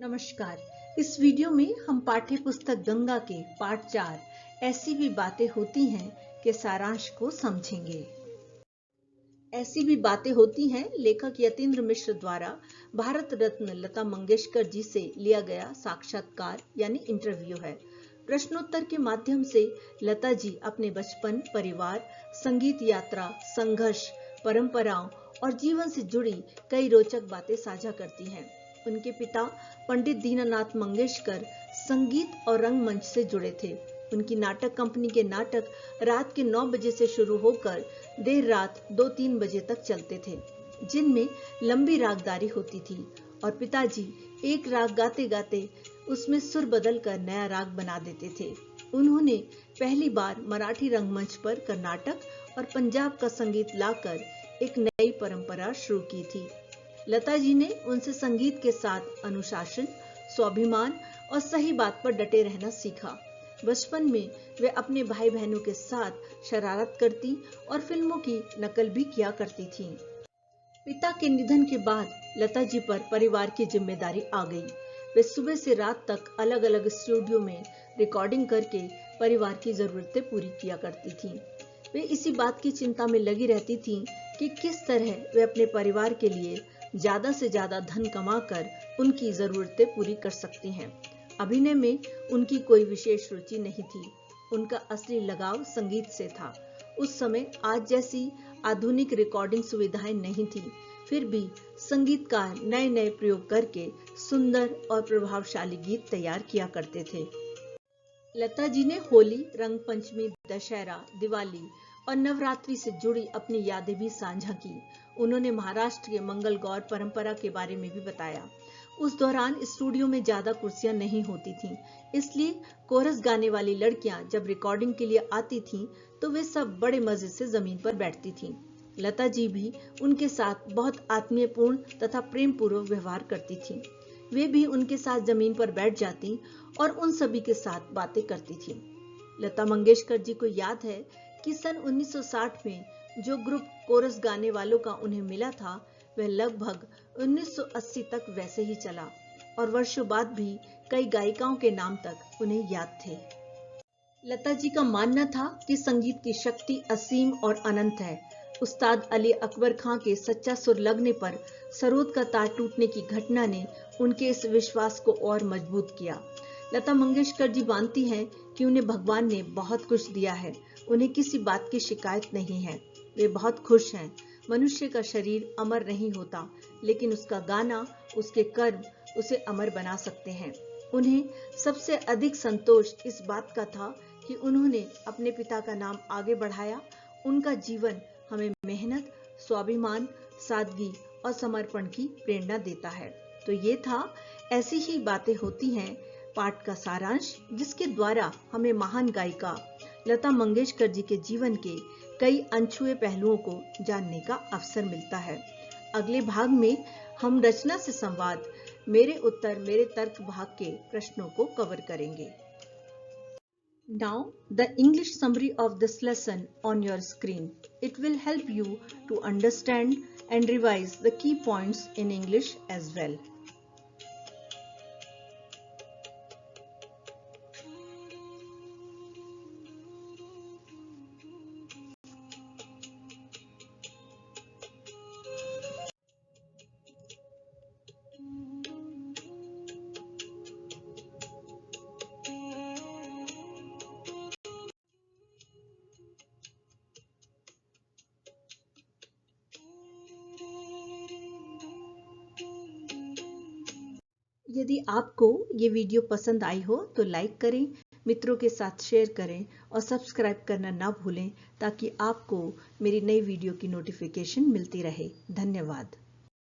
नमस्कार। इस वीडियो में हम पाठ्य पुस्तक गंगा के पाठ 4 ऐसी भी बातें होती हैं के सारांश को समझेंगे। ऐसी भी बातें होती हैं लेखक यतीन्द्र मिश्र द्वारा भारत रत्न लता मंगेशकर जी से लिया गया साक्षात्कार यानी इंटरव्यू है। प्रश्नोत्तर के माध्यम से लता जी अपने बचपन, परिवार, संगीत यात्रा, संघर्ष, परंपराओं और जीवन से जुड़ी कई रोचक बातें साझा करती हैं। उनके पिता पंडित दीनानाथ मंगेशकर संगीत और रंगमंच से जुड़े थे। उनकी नाटक कंपनी के नाटक रात के 9 बजे से शुरू होकर देर रात 2-3 बजे तक चलते थे, जिनमें लंबी रागदारी होती थी और पिताजी एक राग गाते गाते उसमें सुर बदलकर नया राग बना देते थे। उन्होंने पहली बार मराठी रंगमंच पर कर्नाटक और पंजाब का संगीत लाकर एक नई परंपरा शुरू की थी। लता जी ने उनसे संगीत के साथ अनुशासन, स्वाभिमान और सही बात पर डटे रहना सीखा। बचपन में वे अपने भाई बहनों के साथ शरारत करती और फिल्मों की नकल भी किया करती थीं। पिता के निधन के बाद लता जी पर परिवार की जिम्मेदारी आ गई। वे सुबह से रात तक अलग अलग स्टूडियो में रिकॉर्डिंग करके परिवार की जरूरतें पूरी किया करती थीं। वे इसी बात की चिंता में लगी रहती थीं कि किस तरह वे अपने परिवार के लिए ज्यादा से ज्यादा धन कमाकर उनकी जरूरतें पूरी कर सकती हैं। अभिनय में उनकी कोई विशेष रुचि नहीं थी। उनका असली लगाव संगीत से था। उस समय आज जैसी आधुनिक रिकॉर्डिंग सुविधाएं नहीं थी, फिर भी संगीतकार नए नए प्रयोग करके सुंदर और प्रभावशाली गीत तैयार किया करते थे। लता जी ने होली, रंगपंचमी, दशहरा, दिवाली और नवरात्रि से जुड़ी अपनी यादें भी साझा की। उन्होंने महाराष्ट्र के मंगल गौर परंपरा के बारे में भी बताया। उस दौरान स्टूडियो में ज्यादा कुर्सियां नहीं होती थीं, इसलिए कोरस गाने वाली लड़कियां जब रिकॉर्डिंग के लिए आती थीं, तो वे सब बड़े मजे से जमीन पर बैठती थीं। लता जी भी उनके साथ बहुत आत्मीयपूर्ण तथा प्रेम पूर्वक व्यवहार करती थीं। वे भी उनके साथ जमीन पर बैठ जाती और उन सभी के साथ बातें करती थीं। लता मंगेशकर जी को याद है कि सन 1960 में जो ग्रुप कोरस गाने वालों का उन्हें मिला था, वह लगभग 1980 तक वैसे ही चला और वर्षों बाद भी कई गायिकाओं के नाम तक उन्हें याद थे। लता जी का मानना था कि संगीत की शक्ति असीम और अनंत है। उस्ताद अली अकबर खां के सच्चा सुर लगने पर सरोद का तार टूटने की घटना ने उनके इस विश्वास को और मजबूत किया। लता मंगेशकर जी मानती हैं कि उन्हें भगवान ने बहुत कुछ दिया है। उन्हें किसी बात की शिकायत नहीं है। वे बहुत खुश हैं। मनुष्य का शरीर अमर नहीं होता, लेकिन उसका गाना, उसके कर्म उसे अमर बना सकते हैं। उन्हें सबसे अधिक संतोष इस बात का था कि उन्होंने अपने पिता का नाम आगे बढ़ाया। उनका जीवन हमें मेहनत, स्वाभिमान, सादगी और समर्पण की प्रेरणा देता है। तो ये था ऐसी ही बातें होती हैं पाठ का सारांश, जिसके द्वारा हमें महान गायिका लता मंगेशकर जी के जीवन के कई अनछुए पहलुओं को जानने का अवसर मिलता है। अगले भाग में हम रचना से संवाद, मेरे उत्तर मेरे तर्क भाग के प्रश्नों को कवर करेंगे। Now the English summary of this lesson on your screen. It will help you to understand and revise the key points in English as well. यदि आपको ये वीडियो पसंद आई हो तो लाइक करें, मित्रों के साथ शेयर करें और सब्सक्राइब करना ना भूलें, ताकि आपको मेरी नई वीडियो की नोटिफिकेशन मिलती रहे। धन्यवाद।